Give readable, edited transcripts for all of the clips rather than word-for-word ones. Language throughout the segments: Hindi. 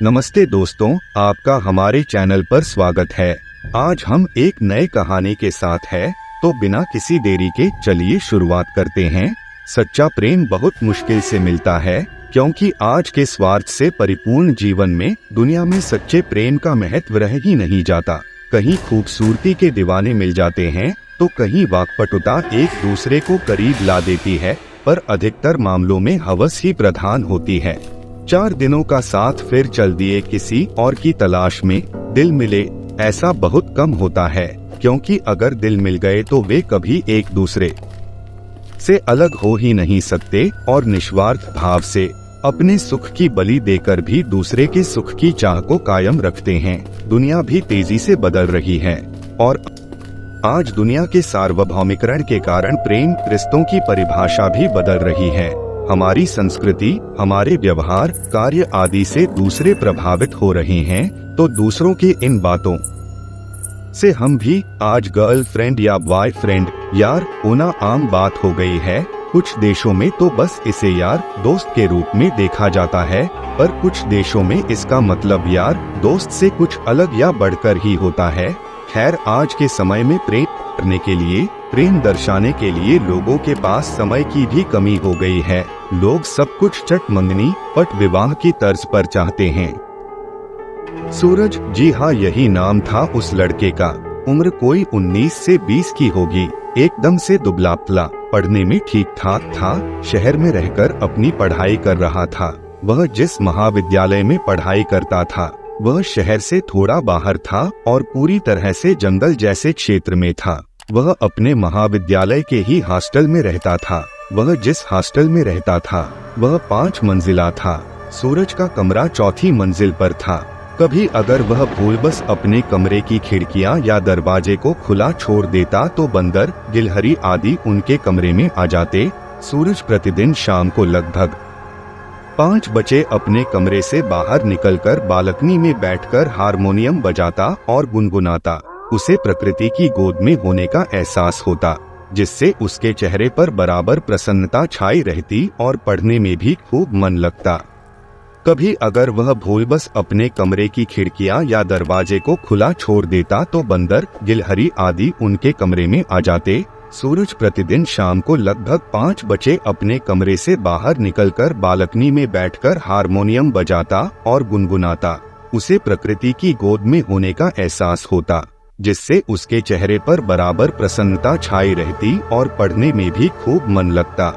नमस्ते दोस्तों, आपका हमारे चैनल पर स्वागत है। आज हम एक नए कहानी के साथ है, तो बिना किसी देरी के चलिए शुरुआत करते हैं। सच्चा प्रेम बहुत मुश्किल से मिलता है, क्योंकि आज के स्वार्थ से परिपूर्ण जीवन में दुनिया में सच्चे प्रेम का महत्व रह ही नहीं जाता। कहीं खूबसूरती के दीवाने मिल जाते हैं, तो कहीं वाकपटुता एक दूसरे को करीब ला देती है, पर अधिकतर मामलों में हवस ही प्रधान होती है। 4 दिनों का साथ फिर चल दिए किसी और की तलाश में, दिल मिले ऐसा बहुत कम होता है, क्योंकि अगर दिल मिल गए तो वे कभी एक दूसरे से अलग हो ही नहीं सकते और निस्वार्थ भाव से अपने सुख की बलि देकर भी दूसरे के सुख की चाह को कायम रखते हैं। दुनिया भी तेजी से बदल रही है और आज दुनिया के सार्वभौमिकरण के कारण प्रेम रिश्तों की परिभाषा भी बदल रही है। हमारी संस्कृति, हमारे व्यवहार, कार्य आदि से दूसरे प्रभावित हो रहे हैं, तो दूसरों की इन बातों से हम भी आज गर्लफ्रेंड या बॉयफ्रेंड यार होना आम बात हो गई है। कुछ देशों में तो बस इसे यार दोस्त के रूप में देखा जाता है, पर कुछ देशों में इसका मतलब यार दोस्त से कुछ अलग या बढ़कर ही होता है। खैर, आज के समय में प्रेम करने के लिए, प्रेम दर्शाने के लिए लोगों के पास समय की भी कमी हो गई है। लोग सब कुछ चट मंगनी पट विवाह की तर्ज पर चाहते हैं। सूरज, जी हाँ यही नाम था उस लड़के का। उम्र कोई 19 से 20 की होगी, एकदम से दुबला पतला, पढ़ने में ठीक ठाक था, शहर में रहकर अपनी पढ़ाई कर रहा था। वह जिस महाविद्यालय में पढ़ाई करता था वह शहर से थोड़ा बाहर था और पूरी तरह से जंगल जैसे क्षेत्र में था। वह अपने महाविद्यालय के ही हॉस्टल में रहता था। वह जिस हॉस्टल में रहता था वह 5 मंजिला था। सूरज का कमरा 4थी मंजिल पर था। कभी अगर वह भूलवश अपने कमरे की खिड़कियां या दरवाजे को खुला छोड़ देता तो बंदर, गिलहरी आदि उनके कमरे में आ जाते। सूरज प्रतिदिन शाम को लगभग 5 बजे अपने कमरे से बाहर निकलकर बालकनी में बैठकर हारमोनियम बजाता और गुनगुनाता। उसे प्रकृति की गोद में होने का एहसास होता, जिससे उसके चेहरे पर बराबर प्रसन्नता छाई रहती और पढ़ने में भी खूब मन लगता। कभी अगर वह भूलवश अपने कमरे की खिड़कियां या दरवाजे को खुला छोड़ देता तो बंदर, गिलहरी आदि उनके कमरे में आ जाते। सूरज प्रतिदिन शाम को लगभग 5 बजे अपने कमरे से बाहर निकलकर बालकनी में बैठकर हारमोनियम बजाता और गुनगुनाता। उसे प्रकृति की गोद में होने का एहसास होता, जिससे उसके चेहरे पर बराबर प्रसन्नता छाई रहती और पढ़ने में भी खूब मन लगता।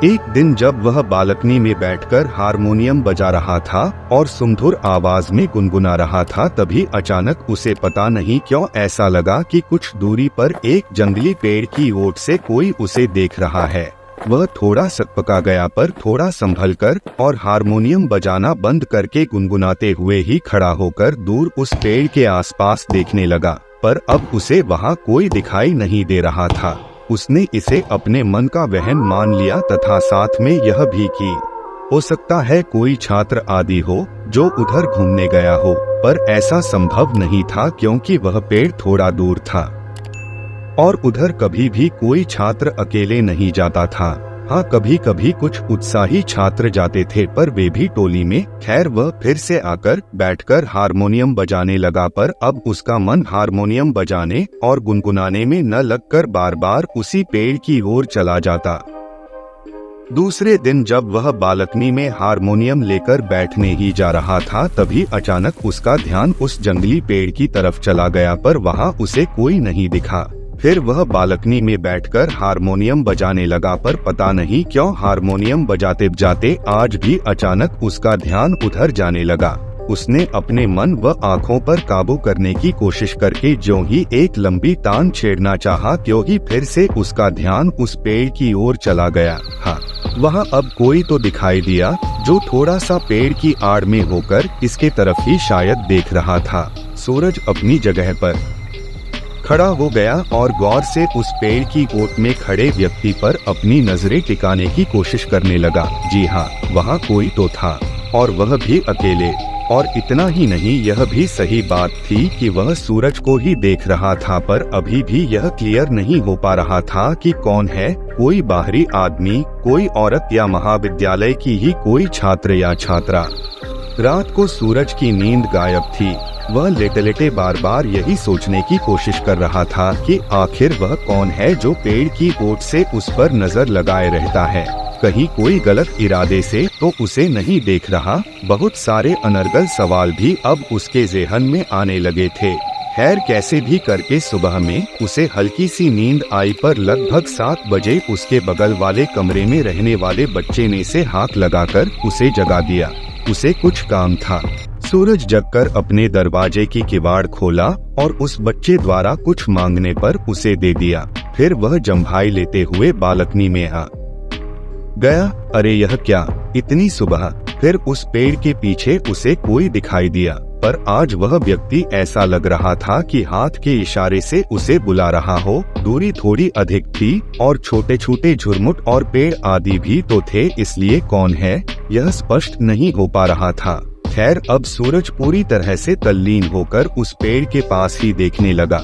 एक दिन जब वह बालकनी में बैठकर हारमोनियम बजा रहा था और सुमधुर आवाज में गुनगुना रहा था, तभी अचानक उसे पता नहीं क्यों ऐसा लगा कि कुछ दूरी पर एक जंगली पेड़ की ओट से कोई उसे देख रहा है। वह थोड़ा सकपका गया, पर थोड़ा संभलकर और हारमोनियम बजाना बंद करके गुनगुनाते हुए ही खड़ा होकर दूर उस पेड़ के आसपास देखने लगा, पर अब उसे वहाँ कोई दिखाई नहीं दे रहा था। उसने इसे अपने मन का वहम मान लिया तथा साथ में यह भी कि हो सकता है कोई छात्र आदि हो जो उधर घूमने गया हो, पर ऐसा संभव नहीं था क्योंकि वह पेड़ थोड़ा दूर था और उधर कभी भी कोई छात्र अकेले नहीं जाता था। हाँ, कभी कभी कुछ उत्साही छात्र जाते थे, पर वे भी टोली में। खैर, वह फिर से आकर बैठकर हारमोनियम बजाने लगा, पर अब उसका मन हारमोनियम बजाने और गुनगुनाने में न लगकर बार बार उसी पेड़ की ओर चला जाता। दूसरे दिन जब वह बालकनी में हारमोनियम लेकर बैठने ही जा रहा था, तभी अचानक उसका ध्यान उस जंगली पेड़ की तरफ चला गया, पर वहाँ उसे कोई नहीं दिखा। फिर वह बालकनी में बैठकर हारमोनियम बजाने लगा, पर पता नहीं क्यों हारमोनियम बजाते बजाते आज भी अचानक उसका ध्यान उधर जाने लगा। उसने अपने मन व आँखों पर काबू करने की कोशिश करके ज्यों ही एक लंबी तान छेड़ना चाहा, त्यों ही फिर से उसका ध्यान उस पेड़ की ओर चला गया। हाँ, वहाँ अब कोई तो दिखाई दिया जो थोड़ा सा पेड़ की आड़ में होकर इसके तरफ ही शायद देख रहा था। सूरज अपनी जगह पर खड़ा हो गया और गौर से उस पेड़ की ओट में खड़े व्यक्ति पर अपनी नजरें टिकाने की कोशिश करने लगा। जी हाँ, वहाँ कोई तो था और वह भी अकेले। और इतना ही नहीं, यह भी सही बात थी कि वह सूरज को ही देख रहा था, पर अभी भी यह क्लियर नहीं हो पा रहा था कि कौन है, कोई बाहरी आदमी, कोई औरत या महाविद्यालय की ही कोई छात्र या छात्रा। रात को सूरज की नींद गायब थी। वह लेटे लेटे बार बार यही सोचने की कोशिश कर रहा था कि आखिर वह कौन है जो पेड़ की ओट से उस पर नजर लगाए रहता है। कहीं कोई गलत इरादे से तो उसे नहीं देख रहा। बहुत सारे अनर्गल सवाल भी अब उसके ज़हन में आने लगे थे। खैर कैसे भी करके सुबह में उसे हल्की सी नींद आई, पर लगभग 7 बजे उसके बगल वाले कमरे में रहने वाले बच्चे ने से हाथ लगाकर उसे जगा दिया। उसे कुछ काम था। सूरज जगकर अपने दरवाजे की किवाड़ खोला और उस बच्चे द्वारा कुछ मांगने पर उसे दे दिया। फिर वह जम्भाई लेते हुए बालकनी में आ गया। अरे यह क्या, इतनी सुबह। फिर उस पेड़ के पीछे उसे कोई दिखाई दिया, पर आज वह व्यक्ति ऐसा लग रहा था कि हाथ के इशारे से उसे बुला रहा हो। दूरी थोड़ी अधिक थी और छोटे छोटे झुरमुट और पेड़ आदि भी तो थे, इसलिए कौन है यह स्पष्ट नहीं हो पा रहा था। खैर अब सूरज पूरी तरह से तल्लीन होकर उस पेड़ के पास ही देखने लगा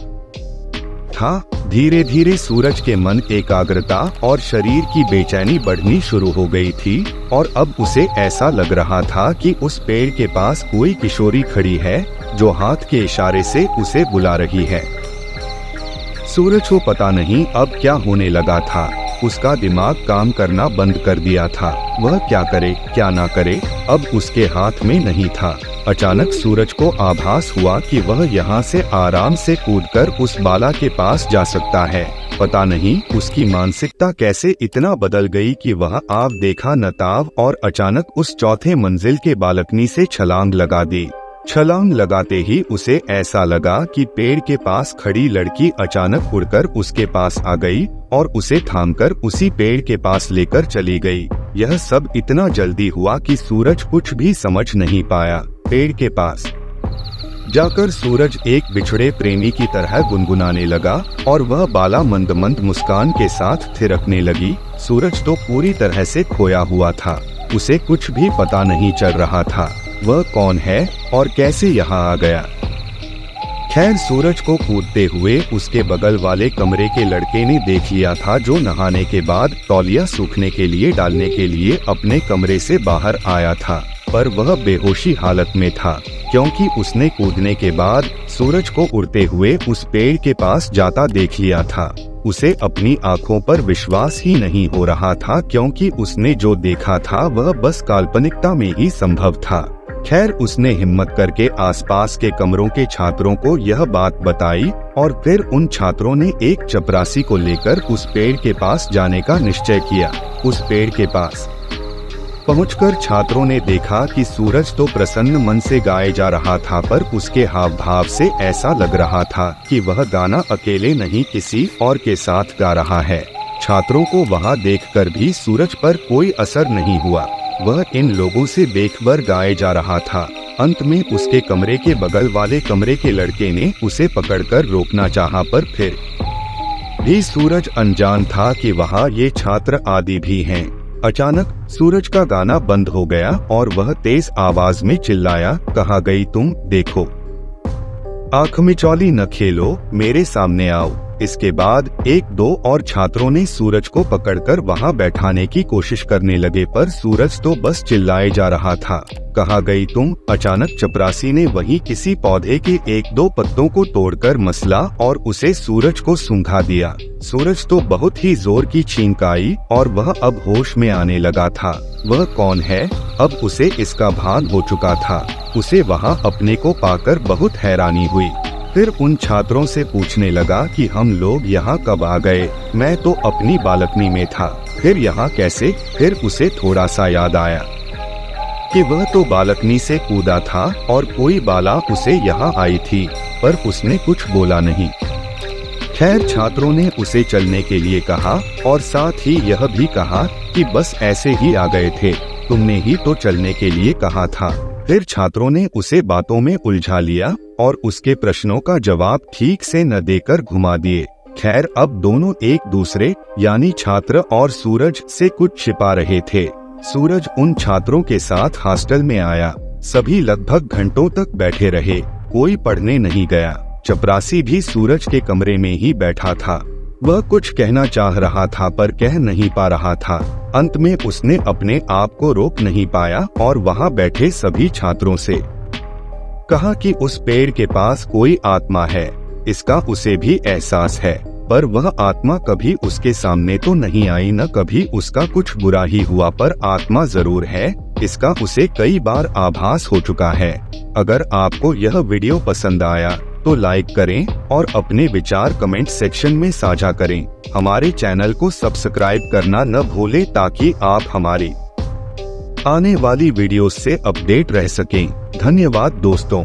था। धीरे धीरे सूरज के मन एकाग्रता और शरीर की बेचैनी बढ़नी शुरू हो गई थी और अब उसे ऐसा लग रहा था कि उस पेड़ के पास कोई किशोरी खड़ी है जो हाथ के इशारे से उसे बुला रही है। सूरज को पता नहीं अब क्या होने लगा था। उसका दिमाग काम करना बंद कर दिया था। वह क्या करे क्या ना करे अब उसके हाथ में नहीं था। अचानक सूरज को आभास हुआ कि वह यहाँ से आराम से कूदकर उस बाला के पास जा सकता है। पता नहीं उसकी मानसिकता कैसे इतना बदल गई कि वह आव देखा नताव और अचानक उस चौथे मंजिल के बालकनी से छलांग लगा दी। छलांग लगाते ही उसे ऐसा लगा कि पेड़ के पास खड़ी लड़की अचानक उड़कर उसके पास आ गई और उसे थामकर उसी पेड़ के पास लेकर चली गई। यह सब इतना जल्दी हुआ कि सूरज कुछ भी समझ नहीं पाया। पेड़ के पास जाकर सूरज एक बिछड़े प्रेमी की तरह गुनगुनाने लगा और वह बाला मंद मंद मुस्कान के साथ थिरकने लगी। सूरज तो पूरी तरह से खोया हुआ था। उसे कुछ भी पता नहीं चल रहा था वह कौन है और कैसे यहाँ आ गया। खैर सूरज को कूदते हुए उसके बगल वाले कमरे के लड़के ने देख लिया था, जो नहाने के बाद तौलिया सूखने के लिए डालने के लिए अपने कमरे से बाहर आया था, पर वह बेहोशी हालत में था क्योंकि उसने कूदने के बाद सूरज को उड़ते हुए उस पेड़ के पास जाता देख लिया था। उसे अपनी आंखों पर विश्वास ही नहीं हो रहा था क्योंकि उसने जो देखा था वह बस काल्पनिकता में ही संभव था। खैर उसने हिम्मत करके आसपास के कमरों के छात्रों को यह बात बताई और फिर उन छात्रों ने एक चपरासी को लेकर उस पेड़ के पास जाने का निश्चय किया। उस पेड़ के पास पहुंचकर छात्रों ने देखा कि सूरज तो प्रसन्न मन से गाए जा रहा था, पर उसके हाव भाव से ऐसा लग रहा था कि वह गाना अकेले नहीं किसी और के साथ गा रहा है। छात्रों को वहां देखकर भी सूरज पर कोई असर नहीं हुआ। वह इन लोगों से बेखबर गाए जा रहा था। अंत में उसके कमरे के बगल वाले कमरे के लड़के ने उसे पकड़कर रोकना चाहा, पर फिर भी सूरज अनजान था कि वहाँ ये छात्र आदि भी हैं। अचानक सूरज का गाना बंद हो गया और वह तेज आवाज में चिल्लाया, कहाँ गई तुम? देखो, आँख मिचौली न खेलो, मेरे सामने आओ। इसके बाद एक दो और छात्रों ने सूरज को पकड़कर वहां बैठाने की कोशिश करने लगे, पर सूरज तो बस चिल्लाए जा रहा था, कहाँ गई तुम? अचानक चपरासी ने वहीं किसी पौधे के एक दो पत्तों को तोड़कर मसला और उसे सूरज को सूंघा दिया। सूरज तो बहुत ही जोर की छींक आई और वह अब होश में आने लगा था। वह कौन है अब उसे इसका भान हो चुका था। उसे वहाँ अपने को पाकर बहुत हैरानी हुई। फिर उन छात्रों से पूछने लगा कि हम लोग यहाँ कब आ गए? मैं तो अपनी बालकनी में था, फिर यहाँ कैसे? फिर उसे थोड़ा सा याद आया कि वह तो बालकनी से कूदा था और कोई बाला उसे यहाँ आई थी, पर उसने कुछ बोला नहीं। खैर छात्रों ने उसे चलने के लिए कहा और साथ ही यह भी कहा कि बस ऐसे ही आ गए थे, तुमने ही तो चलने के लिए कहा था। फिर छात्रों ने उसे बातों में उलझा लिया और उसके प्रश्नों का जवाब ठीक से न देकर घुमा दिए। खैर अब दोनों एक दूसरे यानी छात्र और सूरज से कुछ छिपा रहे थे। सूरज उन छात्रों के साथ हॉस्टल में आया। सभी लगभग घंटों तक बैठे रहे, कोई पढ़ने नहीं गया। चपरासी भी सूरज के कमरे में ही बैठा था। वह कुछ कहना चाह रहा था पर कह नहीं पा रहा था। अंत में उसने अपने आप को रोक नहीं पाया और वहाँ बैठे सभी छात्रों से कहा कि उस पेड़ के पास कोई आत्मा है, इसका उसे भी एहसास है, पर वह आत्मा कभी उसके सामने तो नहीं आई, न कभी उसका कुछ बुरा ही हुआ, पर आत्मा जरूर है, इसका उसे कई बार आभास हो चुका है। अगर आपको यह वीडियो पसंद आया तो लाइक करें और अपने विचार कमेंट सेक्शन में साझा करें। हमारे चैनल को सब्सक्राइब करना न भूलें ताकि आप हमारी आने वाली वीडियोस से अपडेट रह सकें। धन्यवाद दोस्तों।